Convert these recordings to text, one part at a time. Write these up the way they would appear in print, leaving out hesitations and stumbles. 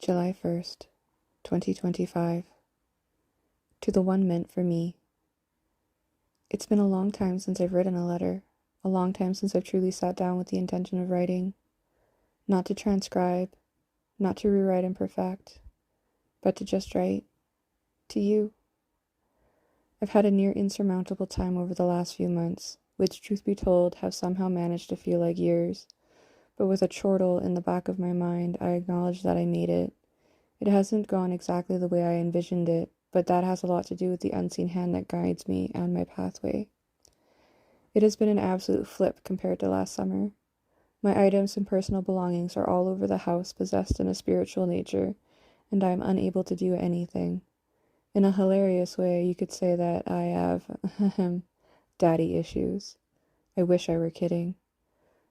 July 1st, 2025. To the one meant for me. It's been a long time since I've written a letter, a long time since I've truly sat down with the intention of writing, not to transcribe, not to rewrite and perfect, but to just write, to you. I've had a near insurmountable time over the last few months, which, truth be told, have somehow managed to feel like years, but with a chortle in the back of my mind, I acknowledge that I made it. It hasn't gone exactly the way I envisioned it, but that has a lot to do with the unseen hand that guides me and my pathway. It has been an absolute flip compared to last summer. My items and personal belongings are all over the house, possessed in a spiritual nature, and I am unable to do anything. In a hilarious way, you could say that I have daddy issues. I wish I were kidding.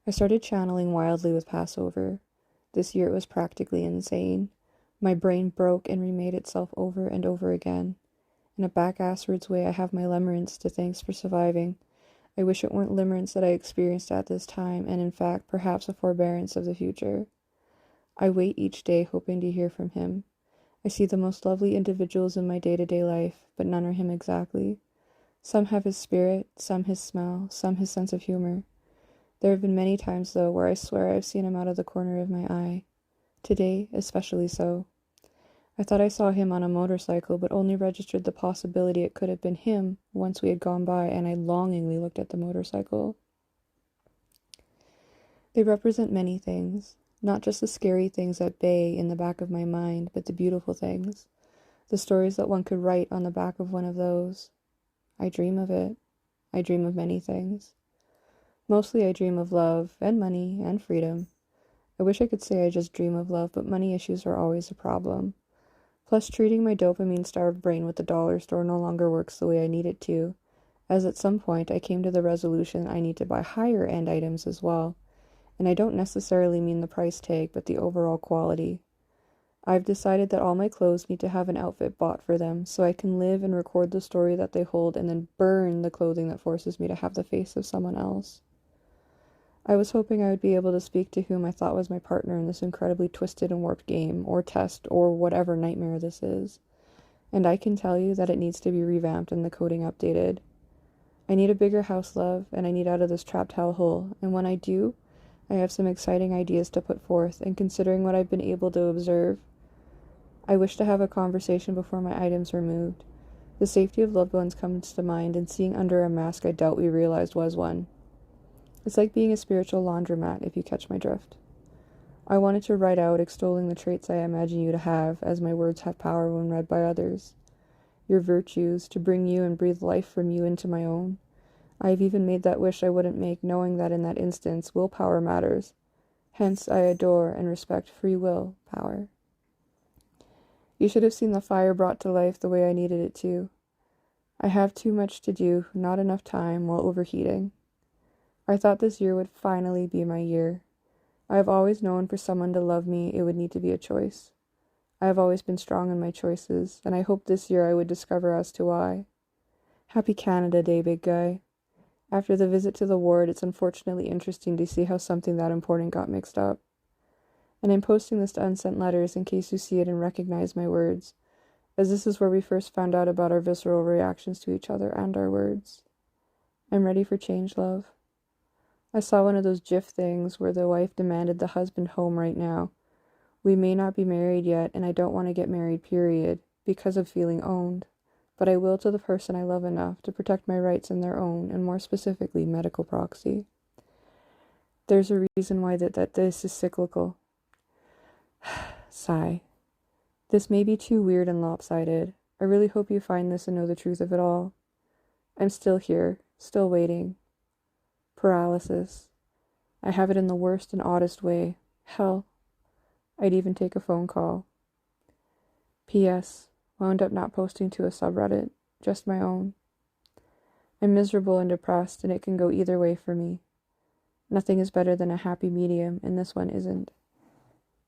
I started channeling wildly with Passover. This year it was practically insane. My brain broke and remade itself over and over again. In a back-asswards way, I have my limerence to thanks for surviving. I wish it weren't limerence that I experienced at this time, and in fact, perhaps a forbearance of the future. I wait each day hoping to hear from him. I see the most lovely individuals in my day-to-day life, but none are him exactly. Some have his spirit, some his smell, some his sense of humor. There have been many times, though, where I swear I've seen him out of the corner of my eye. Today, especially so. I thought I saw him on a motorcycle, but only registered the possibility it could have been him once we had gone by and I longingly looked at the motorcycle. They represent many things, not just the scary things at bay in the back of my mind, but the beautiful things, the stories that one could write on the back of one of those. I dream of it. I dream of many things. Mostly I dream of love and money and freedom. I wish I could say I just dream of love, but money issues are always a problem. Plus, treating my dopamine-starved brain with the dollar store no longer works the way I need it to, as at some point I came to the resolution I need to buy higher-end items as well, and I don't necessarily mean the price tag, but the overall quality. I've decided that all my clothes need to have an outfit bought for them, so I can live and record the story that they hold and then burn the clothing that forces me to have the face of someone else. I was hoping I would be able to speak to whom I thought was my partner in this incredibly twisted and warped game, or test, or whatever nightmare this is. And I can tell you that it needs to be revamped and the coding updated. I need a bigger house, love, and I need out of this trapped hellhole, and when I do, I have some exciting ideas to put forth, and considering what I've been able to observe, I wish to have a conversation before my items are moved. The safety of loved ones comes to mind, and seeing under a mask I doubt we realized was one. It's like being a spiritual laundromat, if you catch my drift. I wanted to write out extolling the traits I imagine you to have, as my words have power when read by others. Your virtues, to bring you and breathe life from you into my own. I have even made that wish I wouldn't make, knowing that in that instance, willpower matters. Hence, I adore and respect free will power. You should have seen the fire brought to life the way I needed it to. I have too much to do, not enough time, while overheating. I thought this year would finally be my year. I have always known for someone to love me, it would need to be a choice. I have always been strong in my choices, and I hoped this year I would discover as to why. Happy Canada Day, big guy. After the visit to the ward, it's unfortunately interesting to see how something that important got mixed up. And I'm posting this to unsent letters in case you see it and recognize my words, as this is where we first found out about our visceral reactions to each other and our words. I'm ready for change, love. I saw one of those GIF things where the wife demanded the husband home right now. We may not be married yet, and I don't want to get married, period, because of feeling owned. But I will to the person I love enough to protect my rights in their own, and more specifically, medical proxy. There's a reason why that this is cyclical. Sigh. This may be too weird and lopsided. I really hope you find this and know the truth of it all. I'm still here, still waiting. Paralysis. I have it in the worst and oddest way. Hell, I'd even take a phone call. P.S. Wound up not posting to a subreddit, just my own. I'm miserable and depressed, and it can go either way for me. Nothing is better than a happy medium, and this one isn't.